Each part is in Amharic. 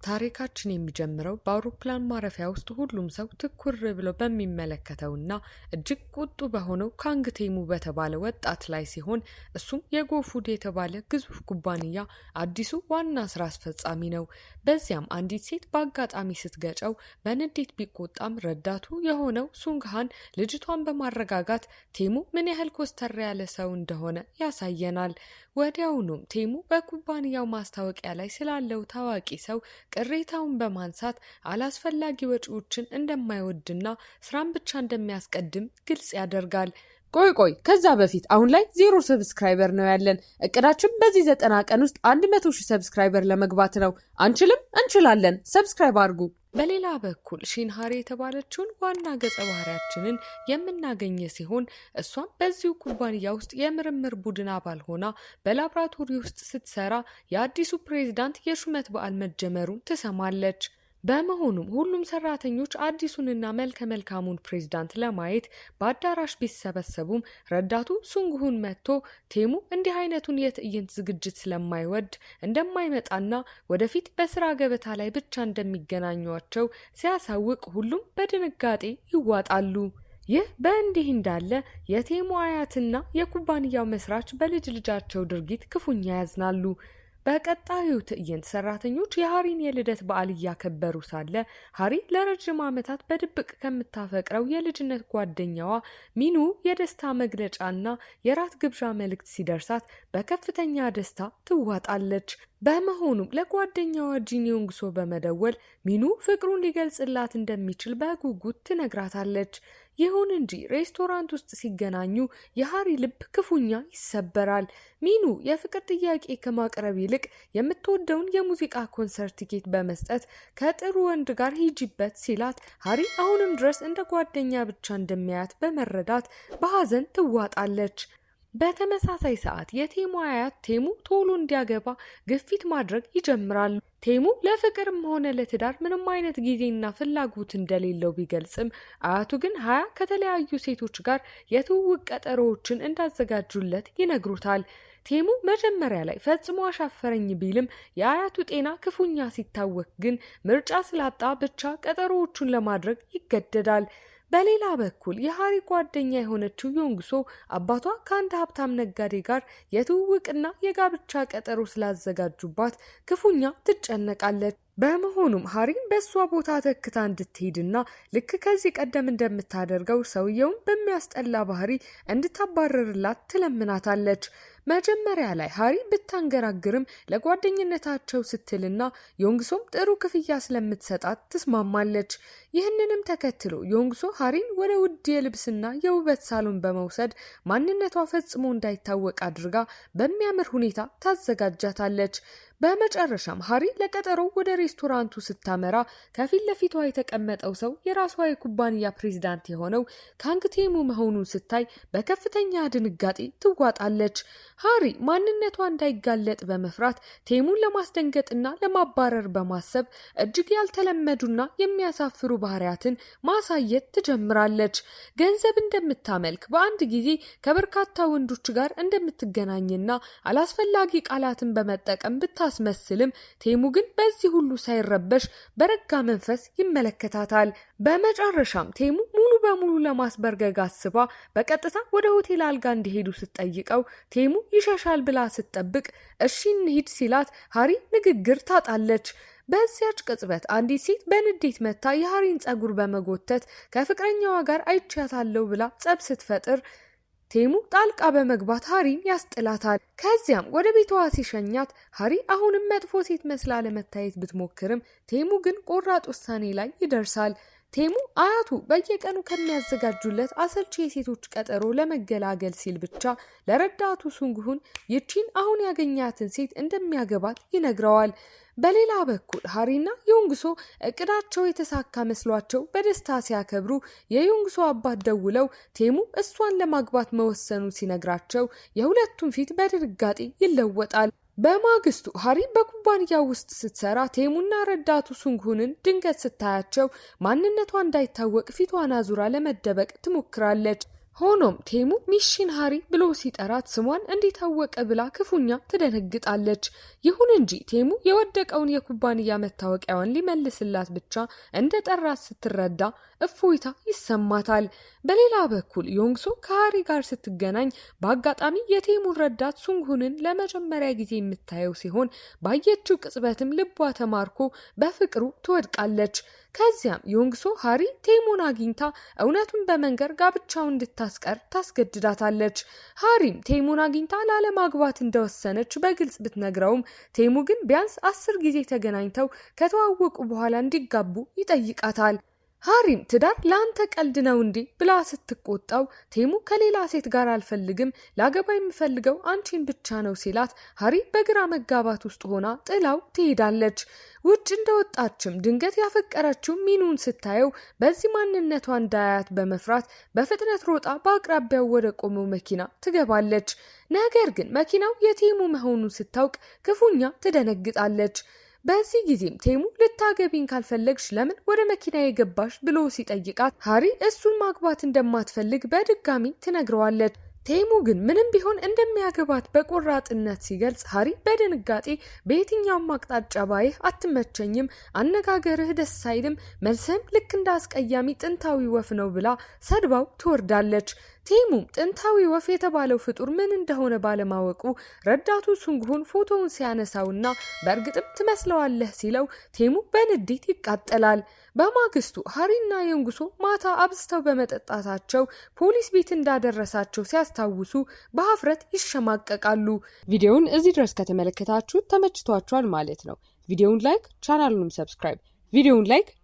ታሪካችን የሚጀምረው በአውሮፕላን ማረፊያ ውስጥ ሁሉም ሰው ትኩር ብሎ በሚመለከተውና እጅግ ቁጡ በሆነው ካንግ ቴሙ በተባለ ወጣት ላይ ሲሆን እሱም የጎፉድ የተባለ ግዙፍ ኩባንያ አዲሱ ዋና ስራ አስፈጻሚ ነው። በዚያም አንዲት ሴት በአጋጣሚ ስትገጨው በንዴት ቢቆጣም ረዳቱ የሆነው ሱንግሃን ልጅቷን በማረጋጋት ቴሙ ምን ያህል ኮስተር ያለ ሰው እንደሆነ ያሳየናል። ወዲያውኑም ቴሙ በኩባንያው ማስታወቂያ ላይ ስላለው ታዋቂ ሰው ቅሬታውን በማንሳት አላስፈላጊ ወጪዎችን እንደማይወድና ስራን ብቻ እንደሚያስቀድም ግልጽ ያደርጋል። ቆይ ከዛ በፊት አሁን ላይ 0 ሰብስክራይበር ነው ያለን። እቅዳችን በዚህ 90 ቀን ውስጥ 100,000 ሰብስክራይበር ለመግባት ነው። አንችልም? እንችላለን። ሰብስክራይብ አድርጉ። በሌላ በኩል ሺንሃሪ የተባለችውን ዋና ገጸ ባህሪያችንን የምናገኝ ሲሆን እሷም በዚሁ ኩባንያ ውስጥ የምርምር ቡድን አባል ሆና በላብራቶሪ ውስጥ ስትሰራ የአዲሱ ፕሬዝዳንት የሹመት በዓል መጀመሩን ትሰማለች። በመሆኑም ሁሉም ሰራተኞች አዲሱንና መልከ መልካሙን ፕሬዝዳንት ለማየት በአዳራሽ ቢሰበሰቡም ረዳቱ ሱንግሁን መጥቶ ቴሙ እንዲህ አይነቱን የትዕይንት ዝግጅት ስለማይወድ እንደማይመጣና ወደፊት በስራ ገበታ ላይ ብቻ እንደሚገናኟቸው ሲያሳውቅ ሁሉም በድንጋጤ ይዋጣሉ። ይህ በእንዲህ እንዳለ የቴሙ አያትና የኩባንያው መስራች በልጅ ልጃቸው ድርጊት ክፉኛ ያዝናሉ። በቀጣዩ ትዕይንት ሰራተኞች የሃሪን የልደት በዓል እያከበሩ ሳለ ሃሪ ለረጅም ዓመታት በድብቅ ከምታፈቅረው የልጅነት ጓደኛዋ ሚኑ የደስታ መግለጫና የራት ግብዣ መልእክት ሲደርሳት በከፍተኛ ደስታ ትዋጣለች። በመሆኑም ለጓደኛዋ ጂን ዮንግሶ በመደወል ሚኑ ፍቅሩን ሊገልጽላት እንደሚችል በጉጉት ትነግራታለች። ይሁን እንጂ ሬስቶራንት ውስጥ ሲገናኙ የሃሪ ልብ ክፉኛ ይሰበራል። ሚኑ የፍቅር ጥያቄ ከማቅረብ ይልቅ የምትወደውን የሙዚቃ ኮንሰርት ቲኬት በመስጠት ከጥሩ ወንድ ጋር ሂጂበት ሲላት ሃሪ አሁንም ድረስ እንደ ጓደኛ ብቻ እንደሚያያት በመረዳት በሐዘን ትዋጣለች። በተመሳሳይ ሰዓት የቴሙ አያት ቴሙ ቶሎ እንዲያገባ ግፊት ማድረግ ይጀምራሉ። ቴሙ ለፍቅርም ሆነ ለትዳር ምንም አይነት ጊዜና ፍላጎት እንደሌለው ቢገልጽም አያቱ ግን 20 ከተለያዩ ሴቶች ጋር የትውውቅ ቀጠሮዎችን እንዳዘጋጁለት ይነግሩታል። ቴሙ መጀመሪያ ላይ ፈጽሞ አሻፈረኝ ቢልም የአያቱ ጤና ክፉኛ ሲታወክ ግን ምርጫ ስላጣ ብቻ ቀጠሮዎቹን ለማድረግ ይገደዳል። በሌላ በኩል የሃሪ ጓደኛ የሆነችው ዮንግሶ አባቷ ከአንድ ሀብታም ነጋዴ ጋር የትውውቅና የጋብቻ ቀጠሮ ስላዘጋጁባት ክፉኛ ትጨነቃለች። በመሆኑም ሃሪን በእሷ ቦታ ተክታ እንድትሄድና ልክ ከዚህ ቀደም እንደምታደርገው ሰውየውን በሚያስጠላ ባህሪ እንድታባረርላት ትለምናታለች። መጀመሪያ ላይ ሃሪ ብታንገራግርም ለጓደኝነታቸው ስትልና ዮንግሶም ጥሩ ክፍያ ስለምትሰጣት ትስማማለች። ይህንንም ተከትሎ ዮንግሶ ሃሪን ወደ ውድ የልብስና የውበት ሳሎን በመውሰድ ማንነቷ ፈጽሞ እንዳይታወቅ አድርጋ በሚያምር ሁኔታ ታዘጋጃታለች። በመጨረሻም ሃሪ ለቀጠሮ ወደ ሬስቶራንቱ ስታመራ ከፊት ለፊቷ የተቀመጠው ሰው የራሷ የኩባንያ ፕሬዝዳንት የሆነው ካንግ ቴሙ መሆኑን ስታይ በከፍተኛ ድንጋጤ ትዋጣለች። ሃሪ ማንነቷ እንዳይጋለጥ በመፍራት ቴሙን ለማስደንገጥና ለማባረር በማሰብ እጅግ ያልተለመዱና የሚያሳፍሩ ባህሪያትን ማሳየት ትጀምራለች። ገንዘብ እንደምታመልክ፣ በአንድ ጊዜ ከበርካታ ወንዶች ጋር እንደምትገናኝና አላስፈላጊ ቃላትን በመጠቀም ብታስመስልም ቴሙ ግን በዚህ ሁሉ ሳይረበሽ በረጋ መንፈስ ይመለከታታል። በመጨረሻም ቴሙ ሙሉ በሙሉ ለማስበርገግ አስባ በቀጥታ ወደ ሆቴል አልጋ እንዲሄዱ ስትጠይቀው ቴሙ ይሸሻል ብላ ስትጠብቅ እሺ እንሂድ ሲላት ሃሪ ንግግር ታጣለች። በዚያች ቅጽበት አንዲት ሴት በንዴት መታ የሃሪን ጸጉር በመጎተት ከፍቅረኛዋ ጋር አይቻታለሁ ብላ ጸብ ስትፈጥር ቴሙ ጣልቃ በመግባት ሃሪን ያስጥላታል። ከዚያም ወደ ቤቷ ሲሸኛት ሃሪ አሁንም መጥፎ ሴት መስላ ለመታየት ብትሞክርም ቴሙ ግን ቆራጥ ውሳኔ ላይ ይደርሳል። ቴሙ አያቱ በየቀኑ ከሚያዘጋጁለት አሰልቺ የሴቶች ቀጠሮ ለመገላገል ሲል ብቻ ለረዳቱ ሱንግሁን ይቺን አሁን ያገኛትን ሴት እንደሚያገባት ይነግረዋል። በሌላ በኩል ሃሪና ዮንግሶ እቅዳቸው የተሳካ መስሏቸው በደስታ ሲያከብሩ የዮንግሶ አባት ደውለው ቴሙ እሷን ለማግባት መወሰኑ ሲነግራቸው የሁለቱም ፊት በድንጋጤ ይለወጣል። በማግስቱ ሃሪ በኩባንያው ውስጥ ስትሰራ ቴሙና ረዳቱ ሱንግሁንን ድንገት ስታያቸው ማንነቷ እንዳይታወቅ ፊቷን አዙራ ለመደበቅ ትሞክራለች። ሆኖም ቴሙ ሚሽን ሃሪ ብሎ ሲጠራት ስሟን እንዲታወቀ ብላ ክፉኛ ትደነግጣለች። ይሁን እንጂ ቴሙ የወደቀውን የኩባንያ መታወቂያዋን ሊመልስላት ብቻ እንደ ጠራት ስትረዳ እፎይታ ይሰማታል። በሌላ በኩል ዮንግሶ ከሃሪ ጋር ስትገናኝ በአጋጣሚ የቴሙን ረዳት ሱንግሁንን ለመጀመሪያ ጊዜ የምታየው ሲሆን ባየችው ቅጽበትም ልቧ ተማርኮ በፍቅሩ ትወድቃለች። ከዚያም ዮንግሶ ሃሪ ቴሙን አግኝታ እውነቱን በመንገር ጋብቻውን እንድታስቀር ታስገድዳታለች። ሃሪም ቴሙን አግኝታ ላለማግባት እንደወሰነች በግልጽ ብትነግረውም ቴሙ ግን ቢያንስ 10 ጊዜ ተገናኝተው ከተዋወቁ በኋላ እንዲጋቡ ይጠይቃታል። ሃሪም ትዳር ለአንተ ቀልድ ነው እንዴ ብላ ስትቆጣው ቴሙ ከሌላ ሴት ጋር አልፈልግም፣ ላገባ የምፈልገው አንቺን ብቻ ነው ሲላት ሃሪ በግራ መጋባት ውስጥ ሆና ጥላው ትሄዳለች። ውጭ እንደወጣችም ድንገት ያፈቀረችው ሚኑን ስታየው በዚህ ማንነቷ እንዳያት በመፍራት በፍጥነት ሮጣ በአቅራቢያው ወደ ቆመው መኪና ትገባለች። ነገር ግን መኪናው የቴሙ መሆኑን ስታውቅ ክፉኛ ትደነግጣለች። በዚህ ጊዜም ቴሙ ልታገቢኝ ካልፈለግሽ ለምን ወደ መኪና የገባሽ ብሎ ሲጠይቃት ሃሪ እሱን ማግባት እንደማትፈልግ በድጋሚ ትነግረዋለች። ቴሙ ግን ምንም ቢሆን እንደሚያገባት በቆራጥነት ሲገልጽ ሃሪ በድንጋጤ በየትኛውም አቅጣጫ ባይህ አትመቸኝም፣ አነጋገርህ ደስ አይልም፣ መልስህም ልክ እንደ አስቀያሚ ጥንታዊ ወፍ ነው ብላ ሰድባው ትወርዳለች። ቴሙም ጥንታዊ ወፍ የተባለው ፍጡር ምን እንደሆነ ባለማወቁ ረዳቱ ሱንግሁን ፎቶውን ሲያነሳውና በእርግጥም ትመስለዋለህ ሲለው ቴሙ በንዴት ይቃጠላል። በማግስቱ ሃሪና ዮንግሶ ማታ አብዝተው በመጠጣታቸው ፖሊስ ቤት እንዳደረሳቸው ሲያስታውሱ በሀፍረት ይሸማቀቃሉ። ቪዲዮውን እዚህ ድረስ ከተመለከታችሁ ተመችቷችኋል ማለት ነው። ቪዲዮውን ላይክ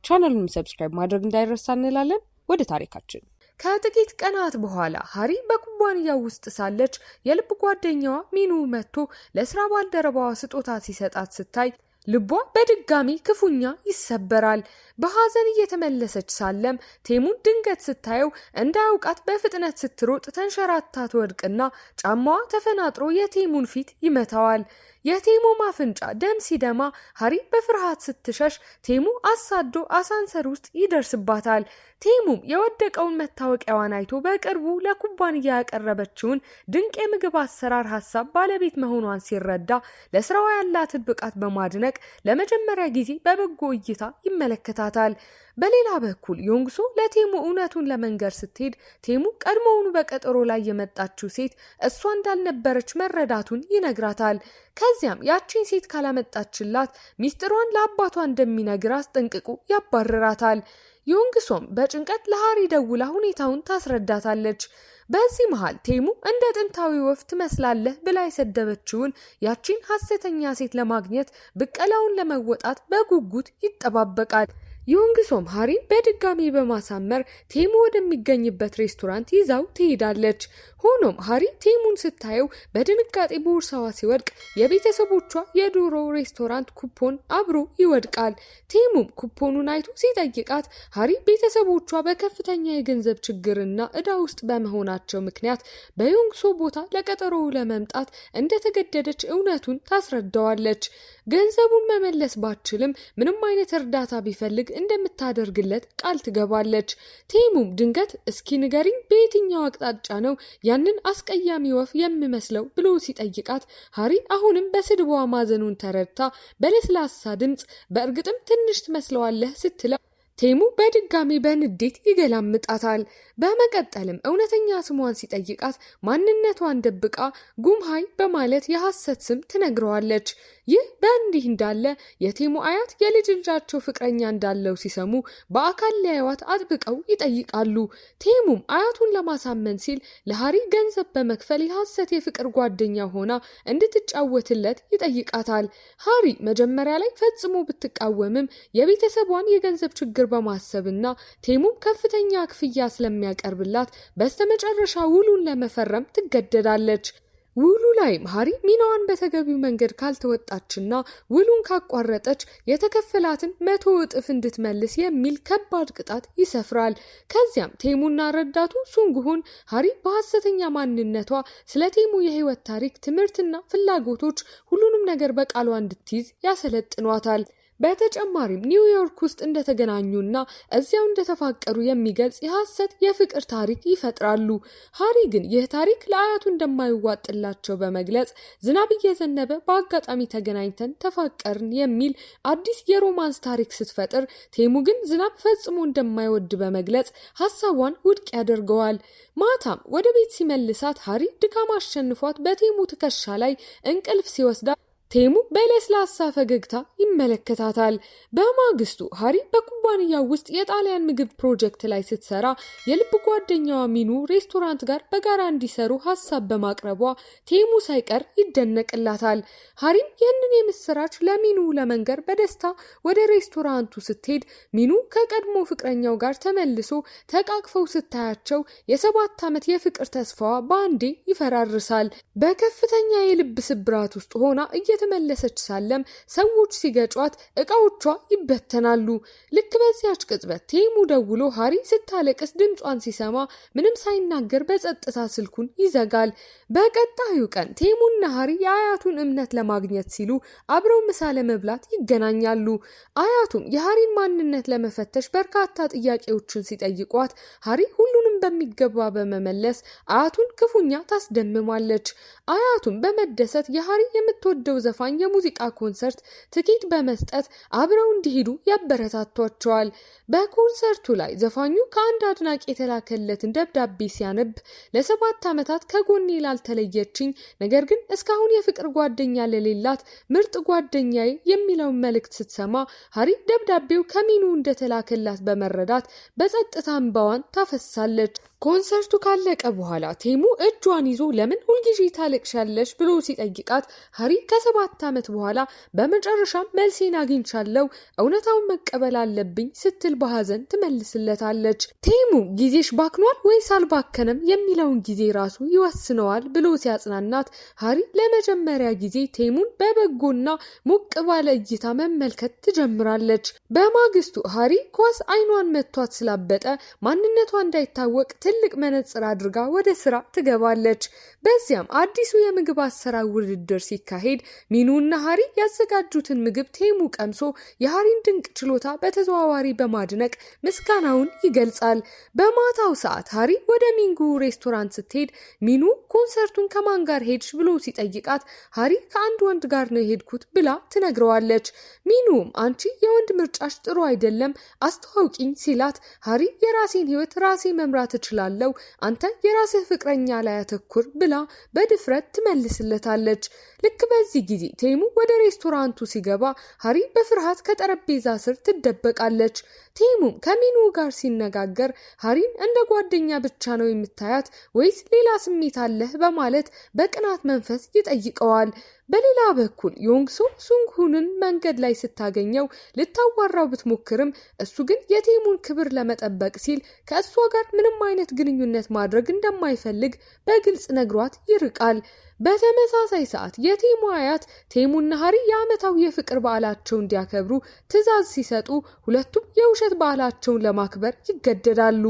ቻናሉንም ሰብስክራይብ ማድረግ እንዳይረሳ እንላለን። ወደ ታሪካችን ከጥቂት ቀናት በኋላ ሃሪ በኩባንያው ውስጥ ሳለች የልብ ጓደኛዋ ሚኑ መጥቶ ለስራ ባልደረባዋ ስጦታ ሲሰጣት ስታይ ልቧ በድጋሚ ክፉኛ ይሰበራል። በሐዘን እየተመለሰች ሳለም ቴሙን ድንገት ስታየው እንዳያውቃት በፍጥነት ስትሮጥ ተንሸራታ ትወድቅና ጫማዋ ተፈናጥሮ የቴሙን ፊት ይመታዋል። የቴሙ ማፍንጫ ደም ሲደማ ሃሪ በፍርሃት ስትሸሽ ቴሙ አሳዶ አሳንሰር ውስጥ ይደርስባታል። ቴሙም የወደቀውን መታወቂያዋን አይቶ በቅርቡ ለኩባንያ ያቀረበችውን ድንቅ የምግብ አሰራር ሀሳብ ባለቤት መሆኗን ሲረዳ ለስራዋ ያላትን ብቃት በማድነቅ ለመጀመሪያ ጊዜ በበጎ እይታ ይመለከታታል። በሌላ በኩል ዮንግሶ ለቴሙ እውነቱን ለመንገር ስትሄድ ቴሙ ቀድሞውኑ በቀጠሮ ላይ የመጣችው ሴት እሷ እንዳልነበረች መረዳቱን ይነግራታል። ከዚያም ያቺን ሴት ካላመጣችላት ሚስጥሯን ለአባቷ እንደሚነግር አስጠንቅቆ ያባርራታል። ዮንግሶም በጭንቀት ለሃሪ ደውላ ሁኔታውን ታስረዳታለች። በዚህ መሃል ቴሙ እንደ ጥንታዊ ወፍ ትመስላለህ ብላ የሰደበችውን ያቺን ሐሰተኛ ሴት ለማግኘት ብቀላውን ለመወጣት በጉጉት ይጠባበቃል። ዮንግሶም ሃሪን በድጋሚ በማሳመር ቴሙ ወደሚገኝበት ሬስቶራንት ይዛው ትሄዳለች። ሆኖም ሃሪ ቴሙን ስታየው በድንጋጤ ቦርሳዋ ሲወድቅ የቤተሰቦቿ የድሮ ሬስቶራንት ኩፖን አብሮ ይወድቃል። ቴሙም ኩፖኑን አይቶ ሲጠይቃት ሃሪ ቤተሰቦቿ በከፍተኛ የገንዘብ ችግርና ዕዳ ውስጥ በመሆናቸው ምክንያት በዮንግሶ ቦታ ለቀጠሮው ለመምጣት እንደተገደደች እውነቱን ታስረዳዋለች። ገንዘቡን መመለስ ባትችልም ምንም አይነት እርዳታ ቢፈልግ እንደምታደርግለት ቃል ትገባለች። ቴሙም ድንገት እስኪ ንገሪኝ በየትኛው አቅጣጫ ነው ያንን አስቀያሚ ወፍ የምመስለው ብሎ ሲጠይቃት ሃሪ አሁንም በስድቧ ማዘኑን ተረድታ በለስላሳ ድምጽ በእርግጥም ትንሽ ትመስለዋለህ ስትለው ቴሙ በድጋሚ በንዴት ይገላምጣታል። በመቀጠልም እውነተኛ ስሟን ሲጠይቃት ማንነቷን ደብቃ ጉምሃይ በማለት የሐሰት ስም ትነግረዋለች። ይህ በእንዲህ እንዳለ የቴሙ አያት የልጅ ልጃቸው ፍቅረኛ እንዳለው ሲሰሙ በአካል ሊያዩዋት አጥብቀው ይጠይቃሉ። ቴሙም አያቱን ለማሳመን ሲል ለሃሪ ገንዘብ በመክፈል የሐሰት የፍቅር ጓደኛ ሆና እንድትጫወትለት ይጠይቃታል። ሃሪ መጀመሪያ ላይ ፈጽሞ ብትቃወምም የቤተሰቧን የገንዘብ ችግር በማሰብና ቴሙም ከፍተኛ ክፍያ ስለሚያቀርብላት በስተመጨረሻ ውሉን ለመፈረም ትገደዳለች። ውሉ ላይም ሃሪ ሚናዋን በተገቢው መንገድ ካልተወጣችና ውሉን ካቋረጠች የተከፈላትን 100 እጥፍ እንድትመልስ የሚል ከባድ ቅጣት ይሰፍራል። ከዚያም ቴሙና ረዳቱ ሱንግሁን ሃሪ በሐሰተኛ ማንነቷ ስለ ቴሙ የህይወት ታሪክ፣ ትምህርትና ፍላጎቶች ሁሉንም ነገር በቃሏ እንድትይዝ ያሰለጥኗታል። በተጨማሪም ኒውዮርክ ውስጥ እንደተገናኙና እዚያው እንደተፋቀሩ የሚገልጽ የሐሰት የፍቅር ታሪክ ይፈጥራሉ። ሃሪ ግን ይህ ታሪክ ለአያቱ እንደማይዋጥላቸው በመግለጽ ዝናብ እየዘነበ በአጋጣሚ ተገናኝተን ተፋቀርን የሚል አዲስ የሮማንስ ታሪክ ስትፈጥር፣ ቴሙ ግን ዝናብ ፈጽሞ እንደማይወድ በመግለጽ ሐሳቧን ውድቅ ያደርገዋል። ማታም ወደ ቤት ሲመልሳት ሃሪ ድካም አሸንፏት በቴሙ ትከሻ ላይ እንቅልፍ ሲወስዳ ቴሙ በለስላሳ ፈገግታ ይመለከታታል። በማግስቱ ሃሪ በኩባንያው ውስጥ የጣሊያን ምግብ ፕሮጀክት ላይ ስትሰራ የልብ ጓደኛዋ ሚኑ ሬስቶራንት ጋር በጋራ እንዲሰሩ ሐሳብ በማቅረቧ ቴሙ ሳይቀር ይደነቅላታል። ሃሪም ይህንን የምስራች ለሚኑ ለመንገር በደስታ ወደ ሬስቶራንቱ ስትሄድ ሚኑ ከቀድሞ ፍቅረኛው ጋር ተመልሶ ተቃቅፈው ስታያቸው የ7 ዓመት የፍቅር ተስፋዋ በአንዴ ይፈራርሳል። በከፍተኛ የልብ ስብራት ውስጥ ሆና እየተመለሰች ሳለም ሰዎች ሲገጯት እቃዎቿ ይበተናሉ። ልክ በዚያች ቅጽበት ቴሙ ደውሎ ሃሪ ስታለቅስ ድምጿን ሲሰማ ምንም ሳይናገር በጸጥታ ስልኩን ይዘጋል። በቀጣዩ ቀን ቴሙና ሃሪ የአያቱን እምነት ለማግኘት ሲሉ አብረው ምሳ ለመብላት ይገናኛሉ። አያቱም የሃሪን ማንነት ለመፈተሽ በርካታ ጥያቄዎችን ሲጠይቋት ሃሪ ሁሉንም በሚገባ በመመለስ አያቱን ክፉኛ ታስደምማለች። አያቱም በመደሰት የሃሪ የምትወደው ዘፋኝ የሙዚቃ ኮንሰርት ትኬት በመስጠት አብረው እንዲሄዱ ያበረታቷቸዋል። በኮንሰርቱ ላይ ዘፋኙ ከአንድ አድናቂ የተላከለትን ደብዳቤ ሲያነብ ለ7 ዓመታት ከጎኔ ላልተለየችኝ ነገር ግን እስካሁን የፍቅር ጓደኛ ለሌላት ምርጥ ጓደኛዬ የሚለውን መልእክት ስትሰማ ሃሪ ደብዳቤው ከሚኑ እንደተላከላት በመረዳት በጸጥታ እንባዋን ታፈሳለች። ኮንሰርቱ ካለቀ በኋላ ቴሙ እጇን ይዞ ለምን ሁልጊዜ ታለቅሻለሽ ብሎ ሲጠይቃት ሃሪ ከ7 ዓመት በኋላ በመጨረሻም መልሴን አግኝቻለሁ፣ እውነታውን መቀበል አለብኝ ስትል በሐዘን ትመልስለታለች። ቴሙ ጊዜሽ ባክኗል ወይስ አልባከነም የሚለውን ጊዜ ራሱ ይወስነዋል ብሎ ሲያጽናናት ሃሪ ለመጀመሪያ ጊዜ ቴሙን በበጎና ሞቅ ባለ እይታ መመልከት ትጀምራለች። በማግስቱ ሃሪ ኳስ አይኗን መቷት ስላበጠ ማንነቷ እንዳይታወቅ ትልቅ መነጽር አድርጋ ወደ ስራ ትገባለች። በዚያም አዲሱ የምግብ አሰራር ውድድር ሲካሄድ ሚኑና ሃሪ ያዘጋጁትን ምግብ ቴሙ ቀምሶ የሃሪን ድንቅ ችሎታ በተዘዋዋሪ በማድነቅ ምስጋናውን ይገልጻል። በማታው ሰዓት ሃሪ ወደ ሚንጉ ሬስቶራንት ስትሄድ ሚኑ ኮንሰርቱን ከማን ጋር ሄድሽ ብሎ ሲጠይቃት ሃሪ ከአንድ ወንድ ጋር ነው የሄድኩት ብላ ትነግረዋለች። ሚኑም አንቺ የወንድ ምርጫሽ ጥሩ አይደለም አስተዋውቂኝ ሲላት ሃሪ የራሴን ህይወት ራሴ መምራት እችላለሁ፣ አንተ የራስህ ፍቅረኛ ላይ አተኩር ብላ በድፍረት ትመልስለታለች። ልክ በዚህ ጊዜ ቴሙ ወደ ሬስቶራንቱ ሲገባ ሃሪ በፍርሃት ከጠረጴዛ ስር ትደበቃለች። ቴሙም ከሚኑ ጋር ሲነጋገር ሃሪን እንደ ጓደኛ ብቻ ነው የምታያት ወይስ ሌላ ስሜት አለህ በማለት በቅናት መንፈስ ይጠይቀዋል። በሌላ በኩል ዮንግሶ ሱንግሁንን መንገድ ላይ ስታገኘው ልታዋራው ብትሞክርም እሱ ግን የቴሙን ክብር ለመጠበቅ ሲል ከእሷ ጋር ምንም አይነት ግንኙነት ማድረግ እንደማይፈልግ በግልጽ ነግሯት ይርቃል። በተመሳሳይ ሰዓት የቴሙ አያት ቴሙና ሃሪ የዓመታዊ የፍቅር በዓላቸውን እንዲያከብሩ ትዕዛዝ ሲሰጡ ሁለቱም የውሸት በዓላቸውን ለማክበር ይገደዳሉ።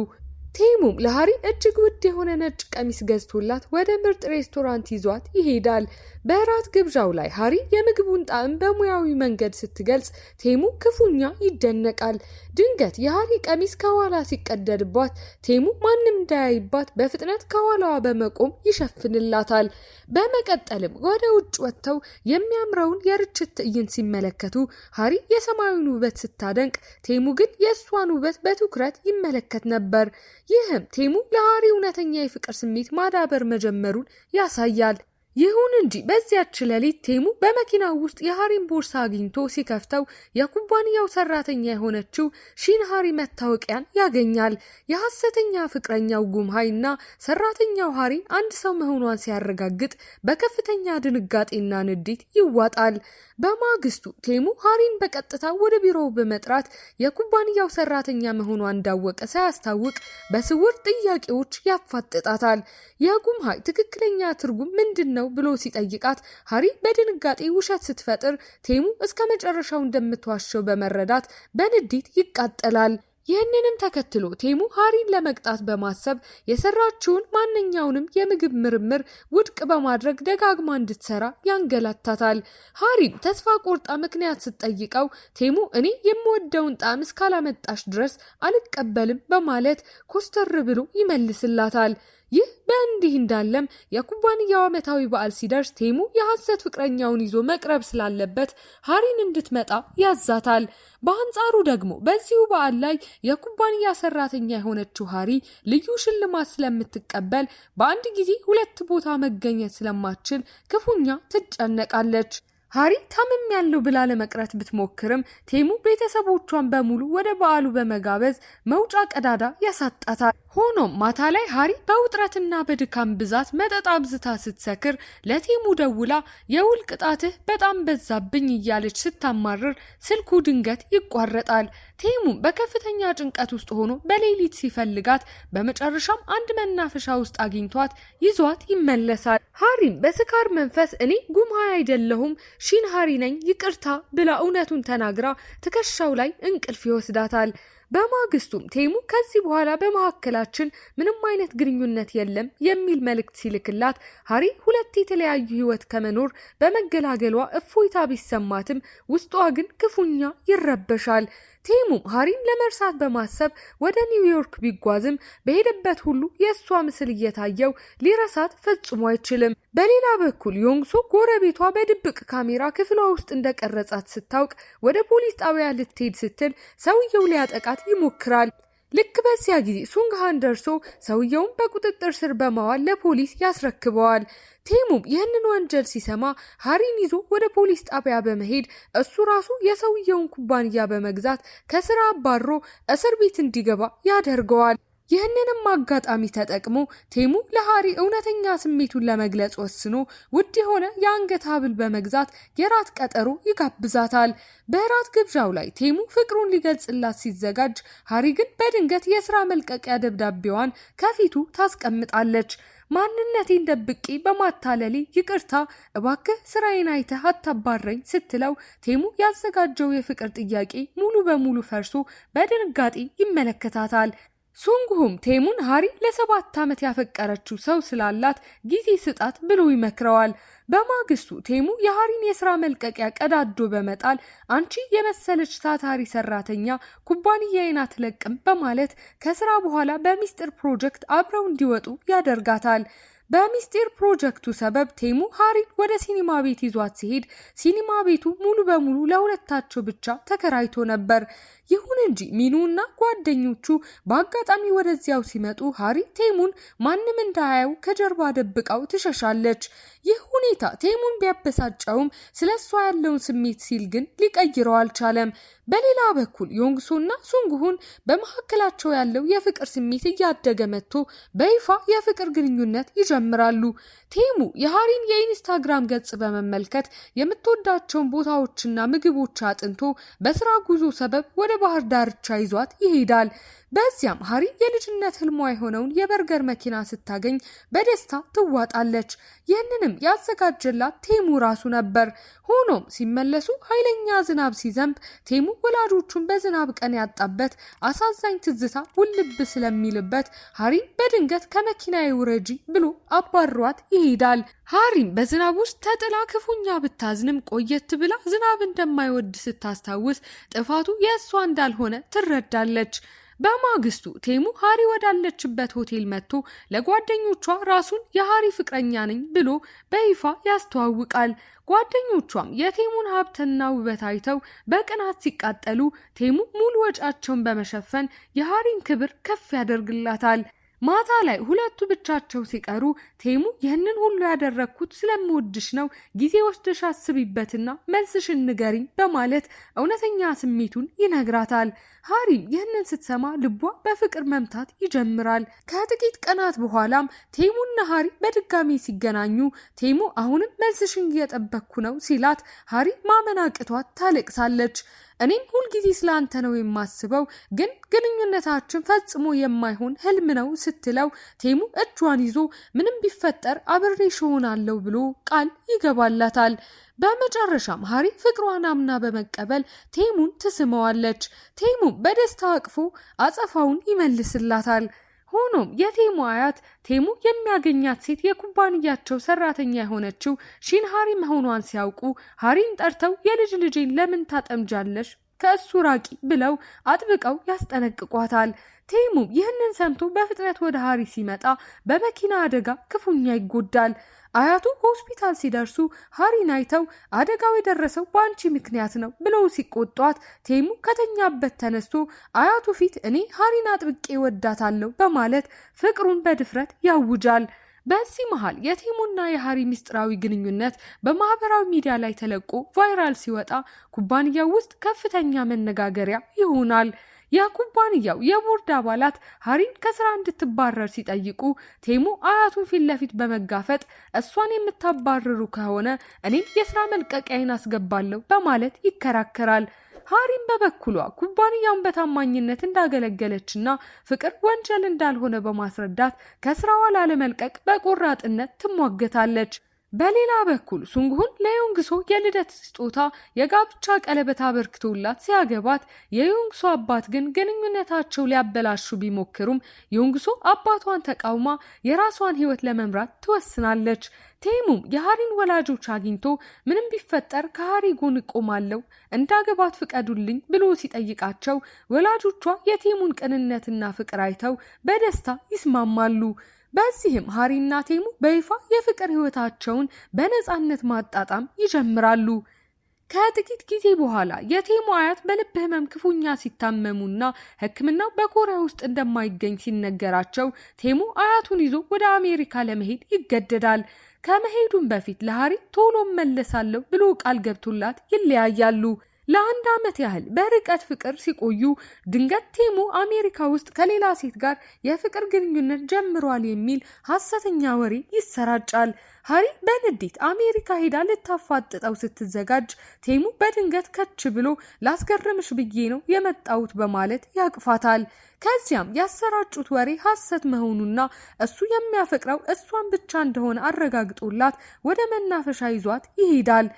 ቴሙም ለሃሪ እጅግ ውድ የሆነ ነጭ ቀሚስ ገዝቶላት ወደ ምርጥ ሬስቶራንት ይዟት ይሄዳል። በራት ግብዣው ላይ ሃሪ የምግቡን ጣዕም በሙያዊ መንገድ ስትገልጽ ቴሙ ክፉኛ ይደነቃል። ድንገት የሃሪ ቀሚስ ከኋላ ሲቀደድባት ቴሙ ማንም እንዳያይባት በፍጥነት ከኋላዋ በመቆም ይሸፍንላታል። በመቀጠልም ወደ ውጭ ወጥተው የሚያምረውን የርችት ትዕይንት ሲመለከቱ ሃሪ የሰማዩን ውበት ስታደንቅ ቴሙ ግን የእሷን ውበት በትኩረት ይመለከት ነበር። ይህም ቴሙ ለሃሪ እውነተኛ የፍቅር ስሜት ማዳበር መጀመሩን ያሳያል። ይሁን እንጂ በዚያች ሌሊት ቴሙ በመኪናው ውስጥ የሃሪን ቦርሳ አግኝቶ ሲከፍተው የኩባንያው ሰራተኛ የሆነችው ሺንሃሪ መታወቂያን ያገኛል። የሐሰተኛ ፍቅረኛው ጉምሃይና ሰራተኛው ሃሪ አንድ ሰው መሆኗን ሲያረጋግጥ በከፍተኛ ድንጋጤና ንዴት ይዋጣል። በማግስቱ ቴሙ ሃሪን በቀጥታ ወደ ቢሮው በመጥራት የኩባንያው ሰራተኛ መሆኗን እንዳወቀ ሳያስታውቅ በስውር ጥያቄዎች ያፋጥጣታል። የጉምሃይ ትክክለኛ ትርጉም ምንድነው ብሎ ሲጠይቃት ሃሪ በድንጋጤ ውሸት ስትፈጥር ቴሙ እስከ መጨረሻው እንደምትዋሸው በመረዳት በንዴት ይቃጠላል። ይህንንም ተከትሎ ቴሙ ሃሪን ለመቅጣት በማሰብ የሰራችውን ማንኛውንም የምግብ ምርምር ውድቅ በማድረግ ደጋግማ እንድትሰራ ያንገላታታል። ሃሪም ተስፋ ቆርጣ ምክንያት ስትጠይቀው ቴሙ እኔ የምወደውን ጣዕም እስካላመጣሽ ድረስ አልቀበልም በማለት ኮስተር ብሎ ይመልስላታል። ይህ በእንዲህ እንዳለም የኩባንያው ዓመታዊ በዓል ሲደርስ ቴሙ የሐሰት ፍቅረኛውን ይዞ መቅረብ ስላለበት ሃሪን እንድትመጣ ያዛታል። በአንጻሩ ደግሞ በዚሁ በዓል ላይ የኩባንያ ሰራተኛ የሆነችው ሃሪ ልዩ ሽልማት ስለምትቀበል በአንድ ጊዜ 2 ቦታ መገኘት ስለማትችል ክፉኛ ትጨነቃለች። ሃሪ ታምም ያለው ብላ ለመቅረት ብትሞክርም ቴሙ ቤተሰቦቿን በሙሉ ወደ በዓሉ በመጋበዝ መውጫ ቀዳዳ ያሳጣታል። ሆኖም ማታ ላይ ሃሪ በውጥረትና በድካም ብዛት መጠጥ አብዝታ ስትሰክር ለቴሙ ደውላ የውል ቅጣትህ በጣም በዛብኝ እያለች ስታማርር ስልኩ ድንገት ይቋረጣል። ቴሙም በከፍተኛ ጭንቀት ውስጥ ሆኖ በሌሊት ሲፈልጋት በመጨረሻም አንድ መናፈሻ ውስጥ አግኝቷት ይዟት ይመለሳል። ሃሪም በስካር መንፈስ እኔ ጉምሃይ አይደለሁም ሺን ሃሪ ነኝ ይቅርታ ብላ እውነቱን ተናግራ ትከሻው ላይ እንቅልፍ ይወስዳታል። በማግስቱም ቴሙ ከዚህ በኋላ በመካከላችን ምንም አይነት ግንኙነት የለም የሚል መልእክት ሲልክላት ሃሪ 2 የተለያዩ ህይወት ከመኖር በመገላገሏ እፎይታ ቢሰማትም ውስጧ ግን ክፉኛ ይረበሻል። ቴሙም ሃሪን ለመርሳት በማሰብ ወደ ኒውዮርክ ቢጓዝም በሄደበት ሁሉ የእሷ ምስል እየታየው ሊረሳት ፈጽሞ አይችልም። በሌላ በኩል ዮንግሶ ጎረቤቷ በድብቅ ካሜራ ክፍሏ ውስጥ እንደቀረጻት ስታውቅ ወደ ፖሊስ ጣቢያ ልትሄድ ስትል ሰውየው ሊያጠቃት ይሞክራል። ልክ በዚያ ጊዜ ሱንግሃን ደርሶ ሰውየውን በቁጥጥር ስር በማዋል ለፖሊስ ያስረክበዋል። ቴሙም ይህንን ወንጀል ሲሰማ ሃሪን ይዞ ወደ ፖሊስ ጣቢያ በመሄድ እሱ ራሱ የሰውየውን ኩባንያ በመግዛት ከስራ አባሮ እስር ቤት እንዲገባ ያደርገዋል። ይህንንም አጋጣሚ ተጠቅሞ ቴሙ ለሃሪ እውነተኛ ስሜቱን ለመግለጽ ወስኖ ውድ የሆነ የአንገት ሐብል በመግዛት የራት ቀጠሮ ይጋብዛታል። በራት ግብዣው ላይ ቴሙ ፍቅሩን ሊገልጽላት ሲዘጋጅ ሃሪ ግን በድንገት የስራ መልቀቂያ ደብዳቤዋን ከፊቱ ታስቀምጣለች። ማንነቴን ደብቄ በማታለሌ ይቅርታ እባክህ ስራዬን አይተህ አታባረኝ ስትለው ቴሙ ያዘጋጀው የፍቅር ጥያቄ ሙሉ በሙሉ ፈርሶ በድንጋጤ ይመለከታታል። ሱንግሁም ቴሙን ሃሪ ለ7 ዓመት ያፈቀረችው ሰው ስላላት ጊዜ ስጣት ብሎ ይመክረዋል። በማግስቱ ቴሙ የሃሪን የስራ መልቀቂያ ቀዳዶ በመጣል አንቺ የመሰለች ታታሪ ሰራተኛ ኩባንያዬን አትለቅም በማለት ከስራ በኋላ በሚስጥር ፕሮጀክት አብረው እንዲወጡ ያደርጋታል። በሚስጢር ፕሮጀክቱ ሰበብ ቴሙ ሃሪን ወደ ሲኒማ ቤት ይዟት ሲሄድ ሲኒማ ቤቱ ሙሉ በሙሉ ለሁለታቸው ብቻ ተከራይቶ ነበር። ይሁን እንጂ ሚኑና ጓደኞቹ በአጋጣሚ ወደዚያው ሲመጡ ሃሪ ቴሙን ማንም እንዳያየው ከጀርባ ደብቃው ትሸሻለች። ይህ ሁኔታ ቴሙን ቢያበሳጨውም ስለሷ ያለውን ስሜት ሲል ግን ሊቀይረው አልቻለም። በሌላ በኩል ዮንግሶና ሱንግሁን በመካከላቸው ያለው የፍቅር ስሜት እያደገ መጥቶ በይፋ የፍቅር ግንኙነት ይጀምራሉ። ቴሙ የሃሪን የኢንስታግራም ገጽ በመመልከት የምትወዳቸውን ቦታዎችና ምግቦች አጥንቶ በስራ ጉዞ ሰበብ ወደ ባህር ዳርቻ ይዟት ይሄዳል። በዚያም ሃሪ የልጅነት ህልሟ የሆነውን የበርገር መኪና ስታገኝ በደስታ ትዋጣለች። ይህንንም ያዘጋጀላት ቴሙ ራሱ ነበር። ሆኖም ሲመለሱ ኃይለኛ ዝናብ ሲዘንብ ቴሙ ወላጆቹን በዝናብ ቀን ያጣበት አሳዛኝ ትዝታ ውልብ ስለሚልበት ሃሪን በድንገት ከመኪናዬ ውረጂ ብሎ አባሯት ይሄዳል። ሃሪም በዝናብ ውስጥ ተጥላ ክፉኛ ብታዝንም ቆየት ብላ ዝናብ እንደማይወድ ስታስታውስ ጥፋቱ የእሷ እንዳልሆነ ትረዳለች። በማግስቱ ቴሙ ሃሪ ወዳለችበት ሆቴል መጥቶ ለጓደኞቿ ራሱን የሃሪ ፍቅረኛ ነኝ ብሎ በይፋ ያስተዋውቃል። ጓደኞቿም የቴሙን ሀብትና ውበት አይተው በቅናት ሲቃጠሉ ቴሙ ሙሉ ወጫቸውን በመሸፈን የሃሪን ክብር ከፍ ያደርግላታል። ማታ ላይ ሁለቱ ብቻቸው ሲቀሩ ቴሙ ይህንን ሁሉ ያደረግኩት ስለምወድሽ ነው፣ ጊዜ ወስደሽ አስቢበትና መልስሽን ንገሪኝ በማለት እውነተኛ ስሜቱን ይነግራታል። ሃሪም ይህንን ስትሰማ ልቧ በፍቅር መምታት ይጀምራል። ከጥቂት ቀናት በኋላም ቴሙና ሃሪ በድጋሚ ሲገናኙ ቴሙ አሁንም መልስሽን እየጠበቅኩ ነው ሲላት ሃሪ ማመን አቅቷት ታለቅሳለች። እኔም ሁል ጊዜ ስላንተ ነው የማስበው፣ ግን ግንኙነታችን ፈጽሞ የማይሆን ህልም ነው ስትለው ቴሙ እጇን ይዞ ምንም ቢፈጠር አብሬሽ እሆናለሁ ብሎ ቃል ይገባላታል። በመጨረሻም ሃሪ ፍቅሯን አምና በመቀበል ቴሙን ትስመዋለች። ቴሙ በደስታ አቅፎ አጸፋውን ይመልስላታል። ሆኖም የቴሙ አያት ቴሙ የሚያገኛት ሴት የኩባንያቸው ሰራተኛ የሆነችው ሺንሃሪ መሆኗን ሲያውቁ ሃሪን ጠርተው የልጅ ልጄን ለምን ታጠምጃለሽ? ከእሱ ራቂ ብለው አጥብቀው ያስጠነቅቋታል። ቴሙም ይህንን ሰምቶ በፍጥነት ወደ ሃሪ ሲመጣ በመኪና አደጋ ክፉኛ ይጎዳል። አያቱ ሆስፒታል ሲደርሱ ሃሪን አይተው አደጋው የደረሰው በአንቺ ምክንያት ነው ብለው ሲቆጧት ቴሙ ከተኛበት ተነስቶ አያቱ ፊት እኔ ሃሪን አጥብቄ ወዳታለሁ በማለት ፍቅሩን በድፍረት ያውጃል። በዚህ መሃል የቴሙና የሃሪ ሚስጥራዊ ግንኙነት በማህበራዊ ሚዲያ ላይ ተለቆ ቫይራል ሲወጣ ኩባንያው ውስጥ ከፍተኛ መነጋገሪያ ይሆናል። የኩባንያው የቦርድ አባላት ሃሪን ከስራ እንድትባረር ሲጠይቁ ቴሙ አያቱን ፊት ለፊት በመጋፈጥ እሷን የምታባርሩ ከሆነ እኔም የስራ መልቀቂያን አስገባለሁ በማለት ይከራከራል። ሃሪን በበኩሏ ኩባንያውን በታማኝነት እንዳገለገለችና ፍቅር ወንጀል እንዳልሆነ በማስረዳት ከስራዋ ላለመልቀቅ በቆራጥነት ትሟገታለች። በሌላ በኩል ሱንግሁን ለዮንግሶ የልደት ስጦታ የጋብቻ ቀለበት አበርክቶላት ሲያገባት የዮንግሶ አባት ግን ግንኙነታቸው ሊያበላሹ ቢሞክሩም ዮንግሶ አባቷን ተቃውማ የራሷን ሕይወት ለመምራት ትወስናለች። ቴሙም የሃሪን ወላጆች አግኝቶ ምንም ቢፈጠር ከሃሪ ጎን ቆማለሁ እንዳገባት ፍቀዱልኝ ብሎ ሲጠይቃቸው ወላጆቿ የቴሙን ቅንነትና ፍቅር አይተው በደስታ ይስማማሉ። በዚህም ሃሪና ቴሙ በይፋ የፍቅር ህይወታቸውን በነጻነት ማጣጣም ይጀምራሉ። ከጥቂት ጊዜ በኋላ የቴሙ አያት በልብ ህመም ክፉኛ ሲታመሙና ሕክምናው በኮሪያ ውስጥ እንደማይገኝ ሲነገራቸው ቴሙ አያቱን ይዞ ወደ አሜሪካ ለመሄድ ይገደዳል። ከመሄዱም በፊት ለሃሪ ቶሎ መለሳለሁ ብሎ ቃል ገብቶላት ይለያያሉ። ለአንድ ዓመት ያህል በርቀት ፍቅር ሲቆዩ ድንገት ቴሙ አሜሪካ ውስጥ ከሌላ ሴት ጋር የፍቅር ግንኙነት ጀምሯል የሚል ሐሰተኛ ወሬ ይሰራጫል። ሃሪ በንዴት አሜሪካ ሄዳ ልታፋጥጠው ስትዘጋጅ ቴሙ በድንገት ከች ብሎ ላስገርምሽ ብዬ ነው የመጣሁት በማለት ያቅፋታል። ከዚያም ያሰራጩት ወሬ ሐሰት መሆኑና እሱ የሚያፈቅረው እሷን ብቻ እንደሆነ አረጋግጦላት ወደ መናፈሻ ይዟት ይሄዳል።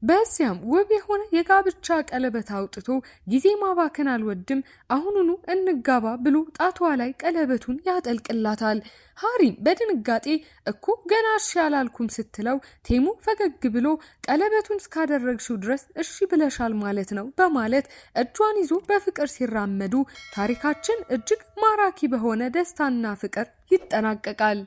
በዚያም ውብ የሆነ የጋብቻ ቀለበት አውጥቶ ጊዜ ማባከን አልወድም አሁኑኑ እንጋባ ብሎ ጣቷ ላይ ቀለበቱን ያጠልቅላታል። ሃሪም በድንጋጤ እኮ ገና እሺ አላልኩም ስትለው ቴሙ ፈገግ ብሎ ቀለበቱን እስካደረግሽው ድረስ እሺ ብለሻል ማለት ነው በማለት እጇን ይዞ በፍቅር ሲራመዱ ታሪካችን እጅግ ማራኪ በሆነ ደስታና ፍቅር ይጠናቀቃል።